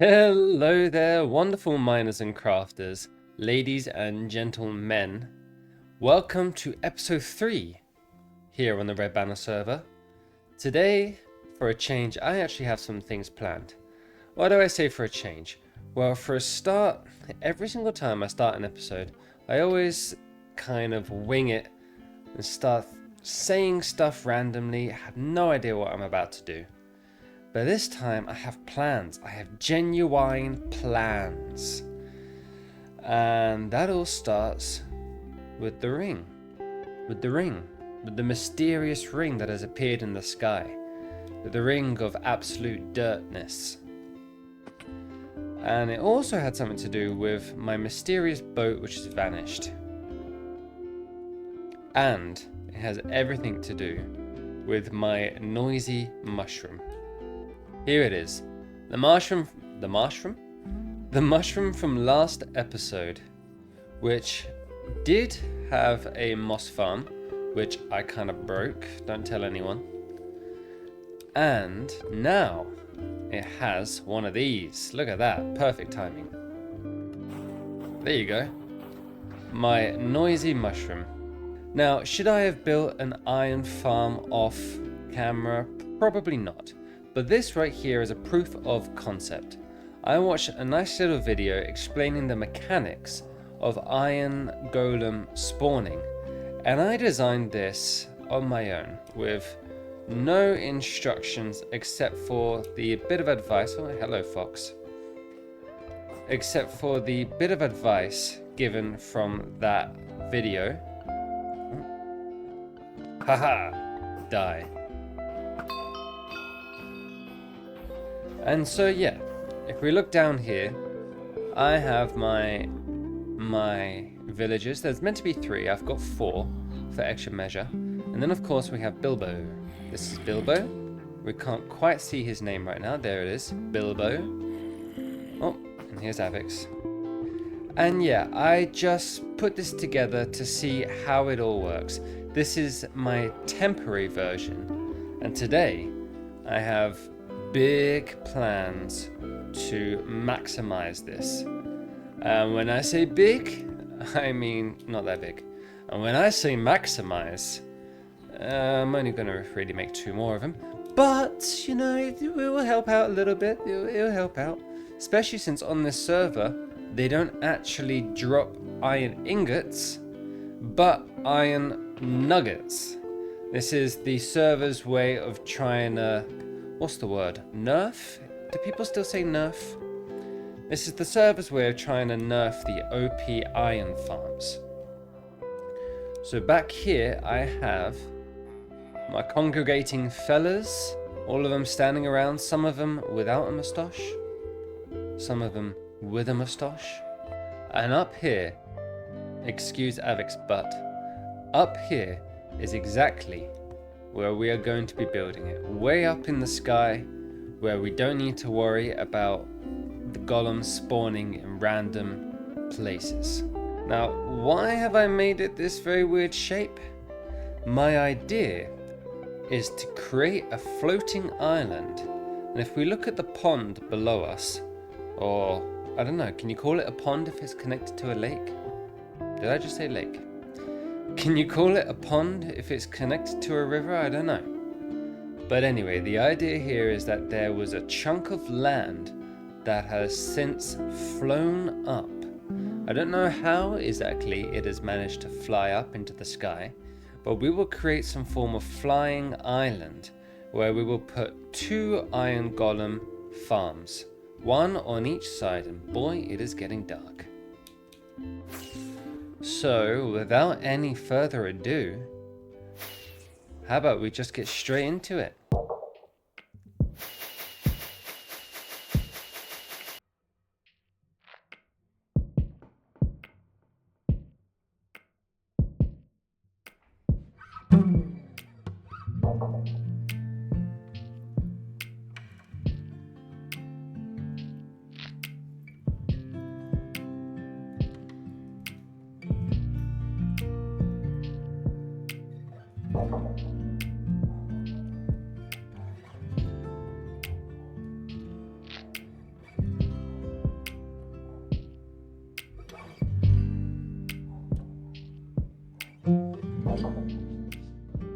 Hello there, wonderful miners and crafters, ladies and gentlemen. Welcome to episode 3 here on the RedBanner server. Today, for a change, I actually have some things planned. Why do I say for a change? Well, for a start, every single time I start an episode, I always kind of wing it and start saying stuff randomly. I have no idea what I'm about to do. But this time I have plans. I have genuine plans. And that all starts with the ring. With the mysterious ring that has appeared in the sky. With the ring of absolute dirtness. And it also had something to do with my mysterious boat which has vanished. And it has everything to do with my noisy mushroom. Here it is. The mushroom from last episode, which did have a moss farm, which I kind of broke, don't tell anyone. And now it has one of these. Look at that, perfect timing. There you go. My noisy mushroom. Now, should I have built an iron farm off camera? Probably not. But this right here is a proof of concept. I watched a nice little video explaining the mechanics of iron golem spawning, and I designed this on my own with no instructions except for the bit of advice. Oh, hello, Fox. Except for the bit of advice given from that video. Haha, die. And so yeah, if we look down here, I have my villagers. There's meant to be 3. I've got 4 for extra measure. And then of course we have Bilbo. This is Bilbo. We can't quite see his name right now. There it is, Bilbo. Oh, and here's Avix. And yeah, I just put this together to see how it all works. This is my temporary version. And today I have big plans to maximize this. And when I say big, I mean not that big. And when I say maximize, I'm only going to really make 2 more of them. But, you know, it will help out a little bit. It'll help out. Especially since on this server, they don't actually drop iron ingots, but iron nuggets. This is the server's way of trying to, what's the word? Nerf? Do people still say nerf? This is the server's way of trying to nerf the OP iron farms. So back here I have my congregating fellas, all of them standing around, some of them without a moustache, some of them with a moustache. And up here, excuse Avic's butt, up here is exactly where we are going to be building it. Way up in the sky, where we don't need to worry about the golems spawning in random places. Now, why have I made it this very weird shape? My idea is to create a floating island. And if we look at the pond below us, or I don't know, can you call it a pond if it's connected to a lake? Did I just say lake? Can you call it a pond if it's connected to a river? I don't know. But anyway, the idea here is that there was a chunk of land that has since flown up. I don't know how exactly it has managed to fly up into the sky, but we will create some form of flying island where we will put 2 iron golem farms, 1 on each side, and boy, it is getting dark. So, without any further ado, how about we just get straight into it?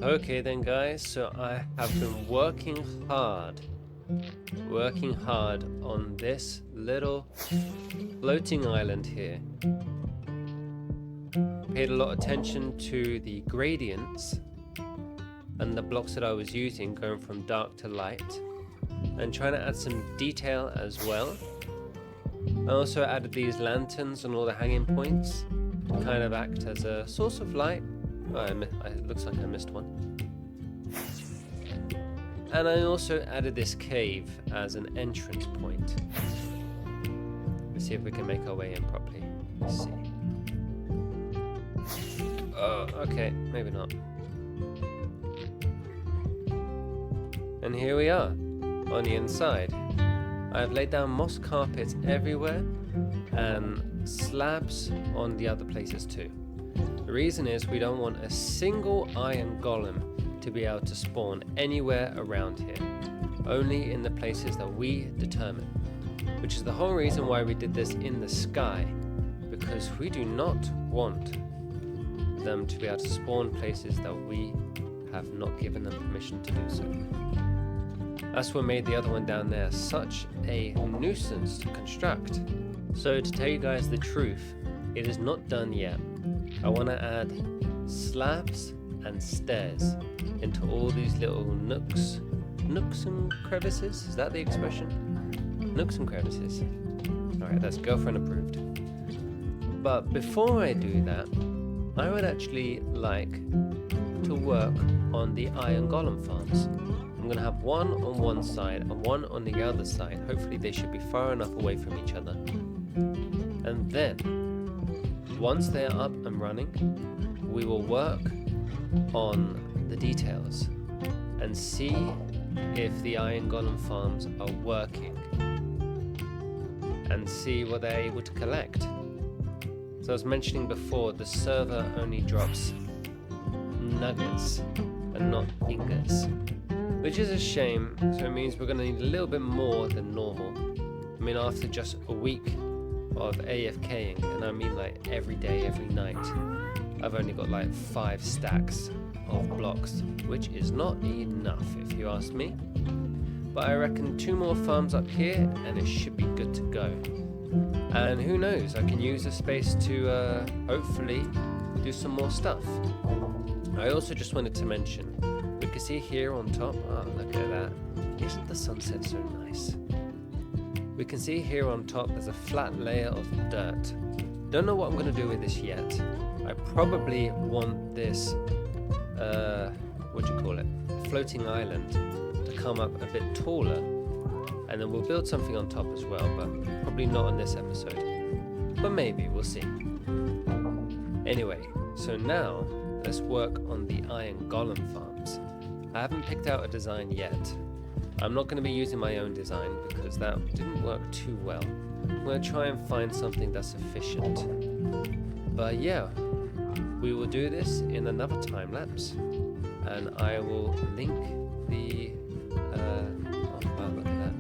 Okay then guys, so I have been working hard on this little floating island here. Paid a lot of attention to the gradients and the blocks that I was using, going from dark to light, and trying to add some detail as well. I also added these lanterns on all the hanging points to kind of act as a source of light. Oh, it looks like I missed one. And I also added this cave as an entrance point. Let's see if we can make our way in properly. Let's see. Oh, okay, maybe not. And here we are, on the inside. I've laid down moss carpets everywhere and slabs on the other places too. The reason is we don't want a single iron golem to be able to spawn anywhere around here, only in the places that we determine, which is the whole reason why we did this in the sky, because we do not want them to be able to spawn places that we have not given them permission to do so. That's what made the other one down there such a nuisance to construct. So to tell you guys the truth, it is not done yet. I want to add slabs and stairs into all these little nooks and crevices. Is that the expression? Nooks and crevices. Alright, that's girlfriend approved. But before I do that, I would actually like to work on the iron golem farms. I'm going to have one on one side and one on the other side. Hopefully they should be far enough away from each other. And then, once they're up and running, we will work on the details and see if the iron golem farms are working and see what they're able to collect. So I was mentioning before, the server only drops nuggets and not ingots, which is a shame. So it means we're going to need a little bit more than normal. I mean, after just a week of AFKing, and I mean like every day, every night, I've only got like 5 stacks of blocks, which is not enough if you ask me. But I reckon 2 more farms up here and it should be good to go. And who knows, I can use the space to hopefully do some more stuff. I also just wanted to mention, we can see here on top, oh look at that, isn't the sunset so nice? We can see here on top there's a flat layer of dirt. Don't know what I'm going to do with this yet. I probably want this, floating island to come up a bit taller, and then we'll build something on top as well, but probably not in this episode. But maybe, we'll see. Anyway, so now let's work on the iron golem farms. I haven't picked out a design yet. I'm not going to be using my own design because that didn't work too well. I'm going to try and find something that's efficient. But yeah, we will do this in another time lapse, and I will link the oh wow, look at that.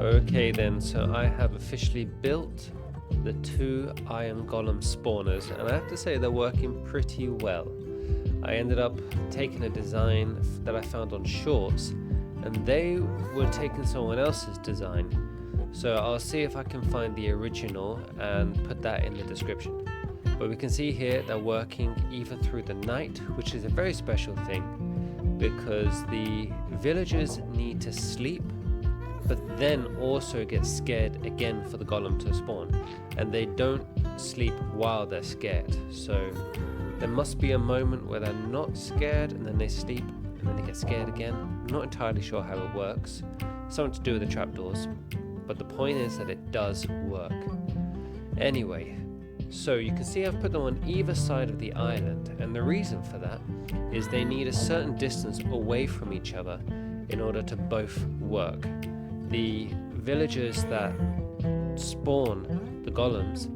Okay then, so I have officially built the 2 iron golem spawners, and I have to say they're working pretty well. I ended up taking a design that I found on Shorts, and they were taking someone else's design. So I'll see if I can find the original and put that in the description. But we can see here they're working even through the night, which is a very special thing because the villagers need to sleep, but then also get scared again for the golem to spawn, and they don't sleep while they're scared. So there must be a moment where they're not scared and then they sleep and then they get scared again. I'm not entirely sure how it works. Something to do with the trapdoors, but the point is that it does work. Anyway, so you can see I've put them on either side of the island, and the reason for that is they need a certain distance away from each other in order to both work. The villagers that spawn the golems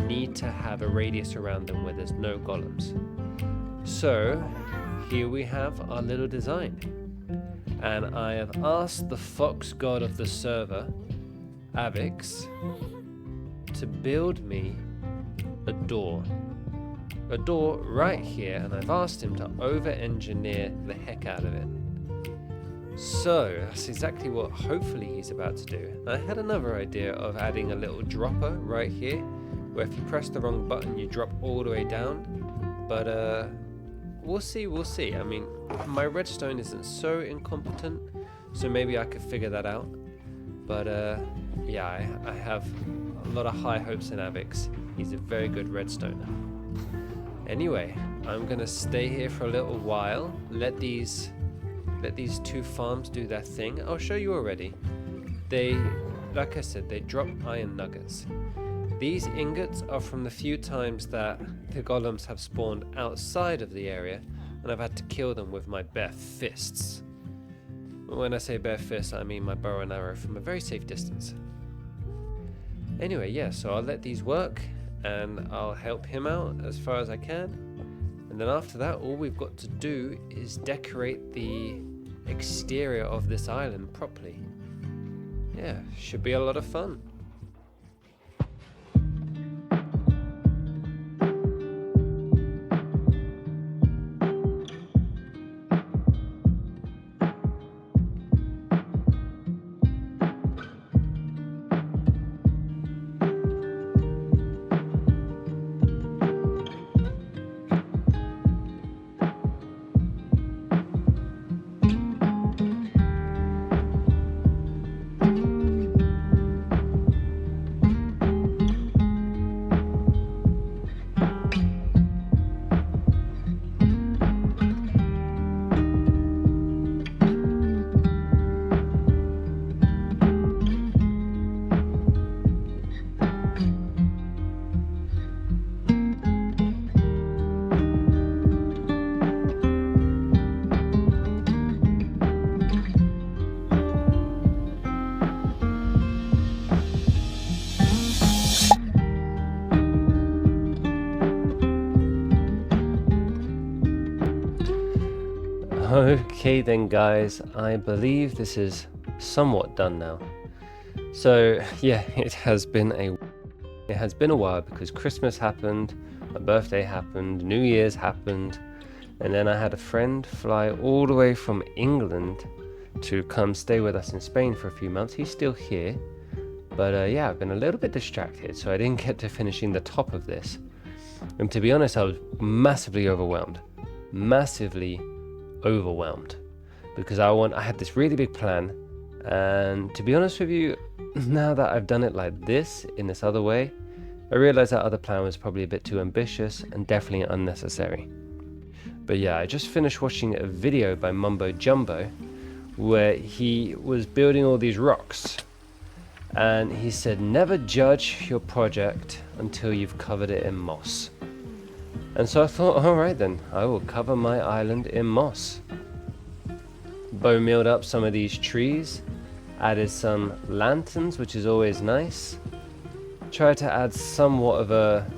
need to have a radius around them where there's no golems. So here we have our little design, and I have asked the fox god of the server, Avix, to build me a door right here, and I've asked him to over-engineer the heck out of it. So that's exactly what hopefully he's about to do. I had another idea of adding a little dropper right here, where if you press the wrong button you drop all the way down, but we'll see. I mean, my redstone isn't so incompetent, so maybe I could figure that out. But yeah, I have a lot of high hopes in Avix. He's a very good redstoner. Anyway, I'm gonna stay here for a little while, let these two farms do their thing. I'll show you already. They, like I said, they drop iron nuggets. These ingots are from the few times that the golems have spawned outside of the area, and I've had to kill them with my bare fists. When I say bare fists, I mean my bow and arrow from a very safe distance. Anyway, yeah, so I'll let these work, and I'll help him out as far as I can. And then after that, all we've got to do is decorate the exterior of this island properly. Yeah, should be a lot of fun. Okay then guys, I believe this is somewhat done now. So yeah, it has been a while because Christmas happened, my birthday happened, New Year's happened, and then I had a friend fly all the way from England to come stay with us in Spain for a few months. He's still here, but yeah, I've been a little bit distracted, so I didn't get to finishing the top of this. And to be honest, I was massively overwhelmed because I had this really big plan, and to be honest with you, now that I've done it like this in this other way, I realized that other plan was probably a bit too ambitious and definitely unnecessary. But yeah, I just finished watching a video by Mumbo Jumbo where he was building all these rocks, and he said never judge your project until you've covered it in moss. And so I thought, alright then, I will cover my island in moss. Bone milled up some of these trees, added some lanterns, which is always nice. Tried to add somewhat of a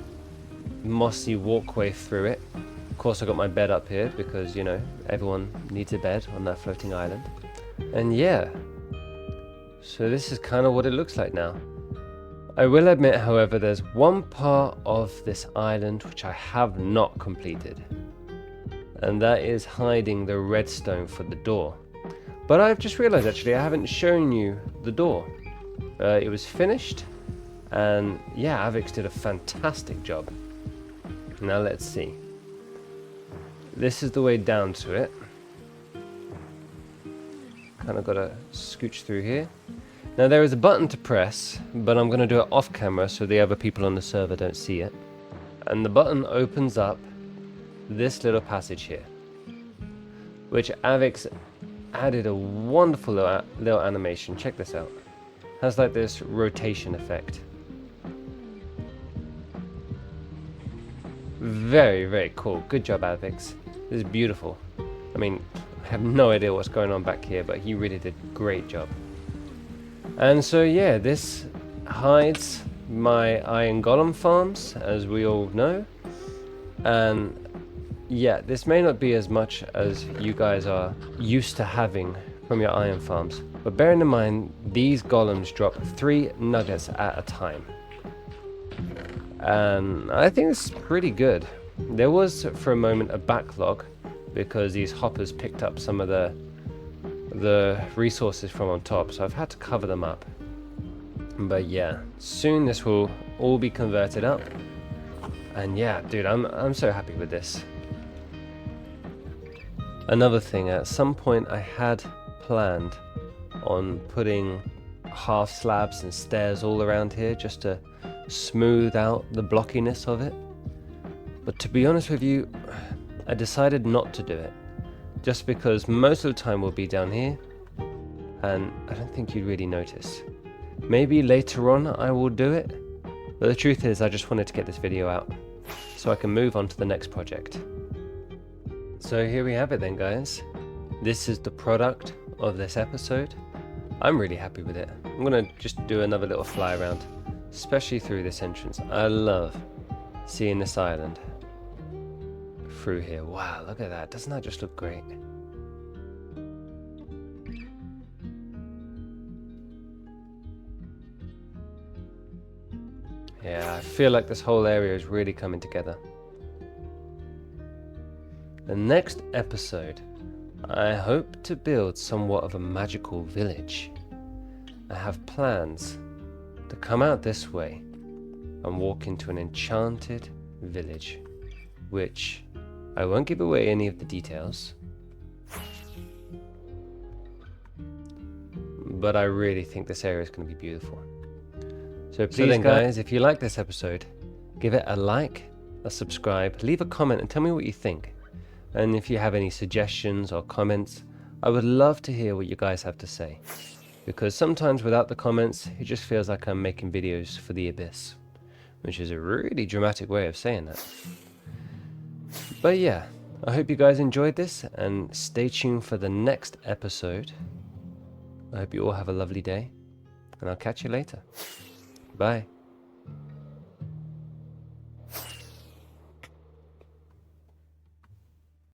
mossy walkway through it. Of course I got my bed up here because, you know, everyone needs a bed on that floating island. And yeah, so this is kind of what it looks like now. I will admit, however, there's one part of this island which I have not completed, and that is hiding the redstone for the door. But I've just realized actually I haven't shown you the door. It was finished, and yeah, Avix did a fantastic job. Now let's see. This is the way down to it. Kind of got to scooch through here. Now there is a button to press, but I'm going to do it off camera so the other people on the server don't see it. And the button opens up this little passage here, which Avix added a wonderful little animation. Check this out. Has like this rotation effect. Very, very cool. Good job, Avix. This is beautiful. I mean, I have no idea what's going on back here, but he really did a great job. And so yeah, this hides my iron golem farms, as we all know. And yeah, this may not be as much as you guys are used to having from your iron farms, but bearing in mind these golems drop 3 nuggets at a time, and I think it's pretty good. There was for a moment a backlog because these hoppers picked up some of the resources from on top, so I've had to cover them up. But yeah, soon this will all be converted up, and yeah, dude, I'm so happy with this. Another thing, at some point I had planned on putting half slabs and stairs all around here just to smooth out the blockiness of it, but to be honest with you, I decided not to do it, just because most of the time we'll be down here and I don't think you'd really notice. Maybe later on I will do it, but the truth is I just wanted to get this video out so I can move on to the next project. So here we have it then, guys. This is the product of this episode. I'm really happy with it. I'm gonna just do another little fly around, especially through this entrance. I love seeing this island through here. Wow, look at that. Doesn't that just look great? Yeah, I feel like this whole area is really coming together. The next episode, I hope to build somewhat of a magical village. I have plans to come out this way and walk into an enchanted village, which I won't give away any of the details, but I really think this area is going to be beautiful. So please, guys, if you like this episode, give it a like, a subscribe, leave a comment and tell me what you think. And if you have any suggestions or comments, I would love to hear what you guys have to say. Because sometimes without the comments, it just feels like I'm making videos for the abyss, which is a really dramatic way of saying that. But yeah, I hope you guys enjoyed this and stay tuned for the next episode. I hope you all have a lovely day and I'll catch you later. Bye.